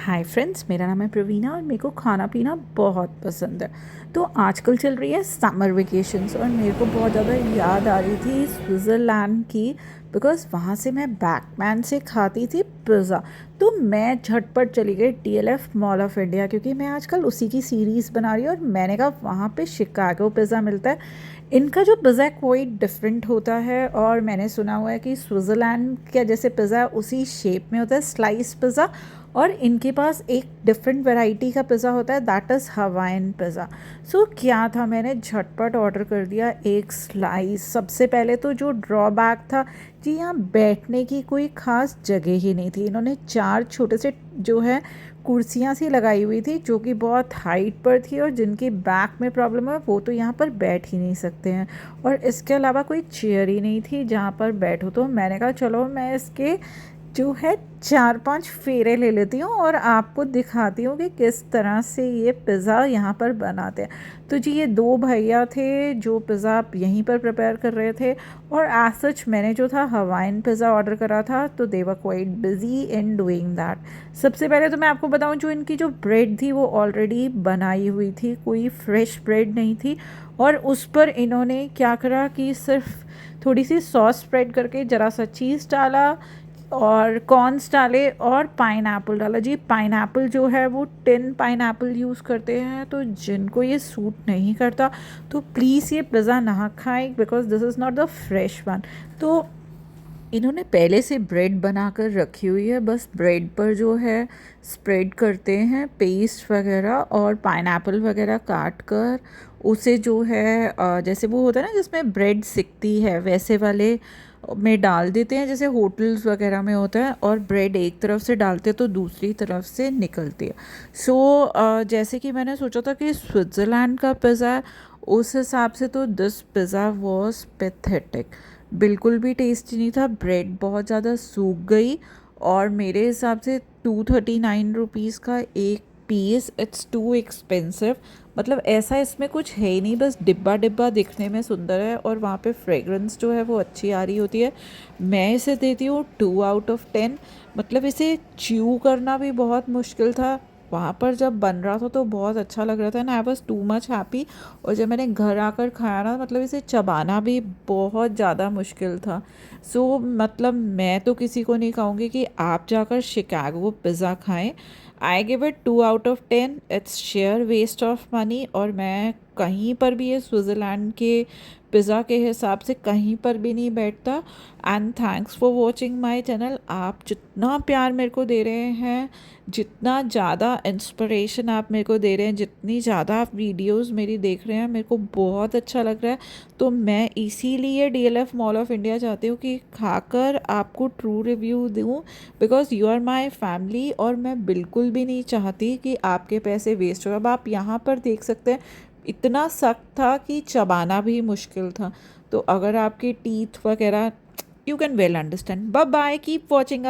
Hi friends, मेरा नाम है प्रवीणा और मेरे को खाना पीना बहुत पसंद है। तो आजकल चल रही है समर वेकेशंस और मेरे को बहुत ज़्यादा याद आ रही थी स्विट्ज़रलैंड की, बिकॉज़ वहाँ से मैं बैकमैन से खाती थी पिज़्ज़ा। तो मैं झटपट चली गई DLF मॉल ऑफ इंडिया, क्योंकि मैं आजकल उसी की सीरीज़ बना रही हूँ और मैंने कहा वहाँ पे शिकागो पिज़्ज़ा मिलता है। इनका जो पिज़्ज़ा है कोई डिफरेंट होता है और मैंने सुना हुआ है कि स्विट्ज़रलैंड का जैसे पिज़्ज़ा उसी शेप में होता है, स्लाइस पिज़्ज़ा। और इनके पास एक डिफरेंट वैरायटी का पिज़्ज़ा होता है, दैट इज़ हवाइन पिज़्ज़ा। सो क्या था, मैंने झटपट ऑर्डर कर दिया एक स्लाइस। सबसे पहले तो जो ड्रॉबैक था कि यहाँ बैठने की कोई ख़ास जगह ही नहीं थी। इन्होंने 4 छोटे से जो है कुर्सियाँ सी लगाई हुई थी, जो कि बहुत हाइट पर थी, और जिनकी बैक में प्रॉब्लम है वो तो यहाँ पर बैठ ही नहीं सकते हैं। और इसके अलावा कोई चेयर ही नहीं थी जहाँ पर बैठो। तो मैंने कहा चलो मैं इसके जो है 4-5 फेरे ले लेती हूँ और आपको दिखाती हूँ कि किस तरह से ये पिज़्ज़ा यहाँ पर बनाते हैं। तो जी, ये 2 भैया थे जो पिज़्ज़ा यहीं पर प्रिपेयर कर रहे थे। और एज सच मैंने जो था हवाइन पिज़्ज़ा ऑर्डर करा था, तो they were quite busy in doing that. सबसे पहले तो मैं आपको बताऊँ, जो इनकी जो ब्रेड थी वो ऑलरेडी बनाई हुई थी, कोई फ्रेश ब्रेड नहीं थी। और उस पर इन्होंने क्या करा कि सिर्फ थोड़ी सी सॉस स्प्रेड करके ज़रा सा चीज़ डाला और कॉर्न्स डाले और पाइनएप्पल डाला। जी, पाइनएप्पल जो है वो टिन पाइनएप्पल यूज़ करते हैं, तो जिनको ये सूट नहीं करता तो प्लीज़ ये पिज़्ज़ा ना खाएं, because this is not the fresh one. तो इन्होंने पहले से ब्रेड बनाकर रखी हुई है, बस ब्रेड पर जो है स्प्रेड करते हैं पेस्ट वगैरह और पाइनएप्पल वगैरह काट कर उसे जो है जैसे वो होता है ना जिसमें ब्रेड सिकती है, वैसे वाले में डाल देते हैं, जैसे होटल्स वगैरह में होता है। और ब्रेड एक तरफ से डालते हैं तो दूसरी तरफ से निकलती है। सो जैसे कि मैंने सोचा था कि स्विट्ज़रलैंड का पिज़्ज़ा है, उस हिसाब से तो दिस पिज़्ज़ा वॉज पैथेटिक। बिल्कुल भी टेस्टी नहीं था, ब्रेड बहुत ज़्यादा सूख गई। और मेरे हिसाब से 239 रुपीज़ का एक पीस, इट्स टू एक्सपेंसिव। मतलब ऐसा इसमें कुछ है ही नहीं, बस डिब्बा डिब्बा दिखने में सुंदर है और वहाँ पे फ्रेगरेंस जो है वो अच्छी आ रही होती है। मैं इसे देती हूँ 2 आउट ऑफ 10। मतलब इसे च्यू करना भी बहुत मुश्किल था, वहाँ पर जब बन रहा था तो बहुत अच्छा लग रहा था ना, I was too much happy. और जब मैंने घर आकर खाया ना, मतलब इसे चबाना भी बहुत ज़्यादा मुश्किल था। सो मतलब मैं तो किसी को नहीं कहूँगी कि आप जाकर शिकागो पिज़्ज़ा खाएं। I give it 2 out of 10। It's sheer waste of money. और मैं कहीं पर भी ये स्विट्ज़रलैंड के पिज़्ज़ा के हिसाब से कहीं पर भी नहीं बैठता। And thanks for watching my channel. आप जितना प्यार मेरे को दे रहे हैं, जितना ज़्यादा इंस्पिरेशन आप मेरे को दे रहे हैं, जितनी ज़्यादा आप वीडियोस मेरी देख रहे हैं, मेरे को बहुत अच्छा लग रहा है। तो मैं इसीलिए DLF मॉल ऑफ इंडिया चाहती हूँ कि खाकर आपको ट्रू रिव्यू दूँ, because you are my family. और मैं बिल्कुल भी नहीं चाहती कि आपके पैसे वेस्ट हो। अब आप यहाँ पर देख सकते हैं, इतना सख्त था कि चबाना भी मुश्किल था। तो अगर आपके टीथ वगैरह, you can well understand. Bye bye, keep watching.